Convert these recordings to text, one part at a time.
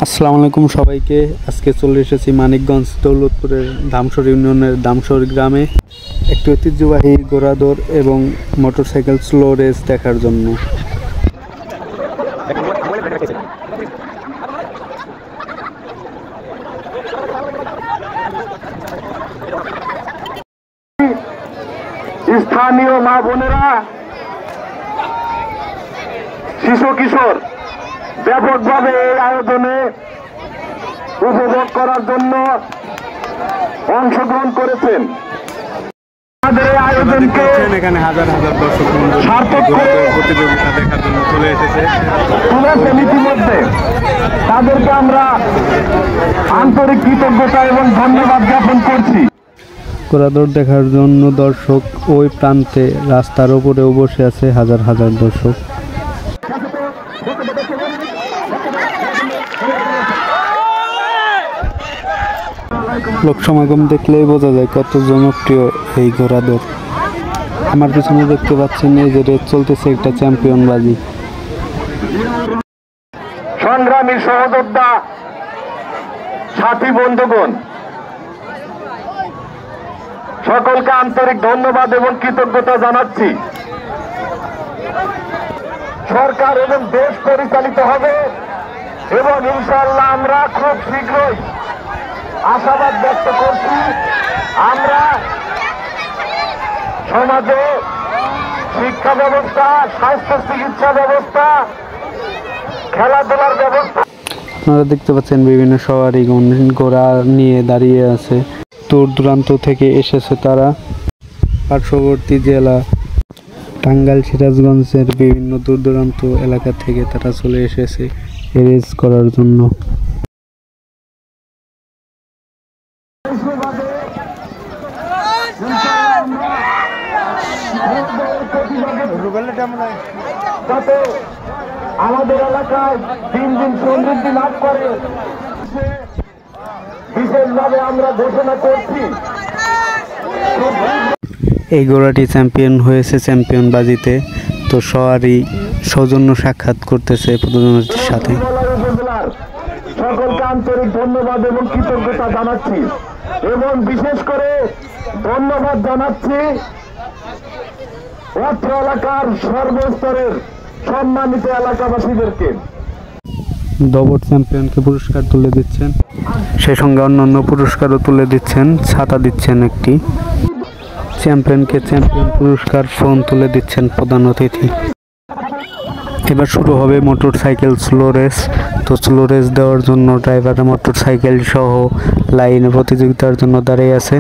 আসসালামু আলাইকুম সবাইকে। আজকে চলে এসেছি মানিকগঞ্জ দৌলতপুরের ধামসর ইউনিয়নের ধামসর গ্রামে একটি ঐতিহ্যবাহী ঘোড়াদৌড় এবং মোটরসাইকেল স্লো রেস দেখার জন্য। স্থানীয় মা বোনেরা, শিশু কিশোর ব্যাপকভাবে এই আয়োজনে উপভোগ করার জন্য অংশগ্রহণ করেছেন। আমাদের এই আয়োজনকে এখানে হাজার হাজার দর্শক সার্থক করে প্রতিযোগিতা দেখার জন্য চলে এসেছে। ইতিমধ্যে তাদেরকে আমরা আন্তরিক কৃতজ্ঞতা এবং ধন্যবাদ জ্ঞাপন করছি। ঘোড়াদৌড় দেখার জন্য দর্শক ওই প্রান্তে রাস্তার উপরেও বসে আছে হাজার হাজার দর্শক। লোক সমাগম দেখলেই বোঝা যায় কত জনপ্রিয় এই ঘোড়াদৌড়। আমার পিছনে দেখতে পাচ্ছেন এই যে রেস চলতেছে, একটা চ্যাম্পিয়ন বাজি। সংগ্রামী সহযোদ্ধা সাথী বন্ধুগণ, সকলকে আন্তরিক ধন্যবাদ এবং কৃতজ্ঞতা জানাচ্ছি। সরকার এবং দেশ পরিচালিত হবে এবং ইনশাআল্লাহ আমরা খুব শীঘ্রই আশাবাদ ব্যক্ত করছি, আমরা সমাজে শিক্ষা ব্যবস্থা, স্বাস্থ্য চিকিৎসা ব্যবস্থা, খেলাধুলার ব্যবস্থা। আপনারা দেখতে পাচ্ছেন বিভিন্ন সওয়ারি ঘোড়া নিয়ে দাঁড়িয়ে আছে। দূর দূরান্ত থেকে এসেছে তারা। পার্শ্ববর্তী জেলা টাঙ্গাইল, সিরাজগঞ্জের বিভিন্ন দূর দূরান্ত এলাকা থেকে তারা চলে এসেছে রেস করার জন্য। যাতে আমাদের এলাকায় দিন দিন সমৃদ্ধি লাভ করে বিশেষভাবে আমরা ঘোষণা করছি। এই ঘোড়াটি চ্যাম্পিয়ন হয়েছে চ্যাম্পিয়ন বাজিতে। তো সওয়ারি সৌজন্য সাক্ষাৎ করতেছে প্রধানমন্ত্রীর সাথে। সকলকে আন্তরিক ধন্যবাদ এবং কৃতজ্ঞতা জানাচ্ছি এবং বিশেষ করে ধন্যবাদ জানাচ্ছি অত্র এলাকার সর্বস্তরের সম্মানিত এলাকাবাসীদেরকে। দবট চ্যাম্পিয়নকে পুরস্কার তুলে দিচ্ছেন, সেই সঙ্গে অন্যান্য পুরস্কারও তুলে দিচ্ছেন, ছাতা দিচ্ছেন একটি। চ্যাম্পিয়নকে চ্যাম্পিয়ন পুরস্কার, ফোন তুলে দিচ্ছেন প্রধান অতিথি। এবার শুরু হবে মোটরসাইকেল স্লো রেস। তো স্লো রেস দেওয়ার জন্য ড্রাইভার মোটরসাইকেল সহ লাইনে প্রতিযোগিতার জন্য দাঁড়িয়ে আছে।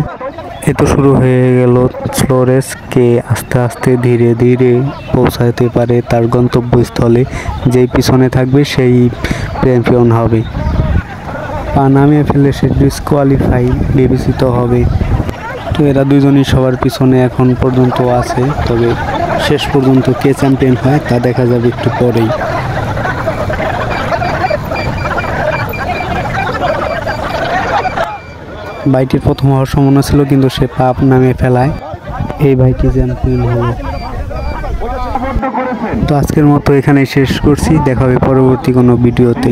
এ তো শুরু হয়ে গেল স্লো রেস। কে আস্তে আস্তে ধীরে ধীরে পৌঁছাতে পারে তার গন্তব্যস্থলে, যেই পিছনে থাকবে সেই চ্যাম্পিয়ন হবে। পা নামিয়ে ফেলে সে ডিসকোয়ালিফাই বিবেচিত হবে। তো এরা দুজনই সবার পিছনে এখন পর্যন্ত আছে, তবে শেষ পর্যন্ত কে চ্যাম্পিয়ন হয় তা দেখা যাবে একটু পরেই। বাইকটির প্রথম হওয়ার সম্ভাবনা ছিল, কিন্তু সে পাপ নামিয়ে ফেলায় এই বাইকটি চ্যাম্পিয়ন হলো। তো আজকের মতো এখানেই শেষ করছি, দেখা হবে পরবর্তী কোনো ভিডিওতে।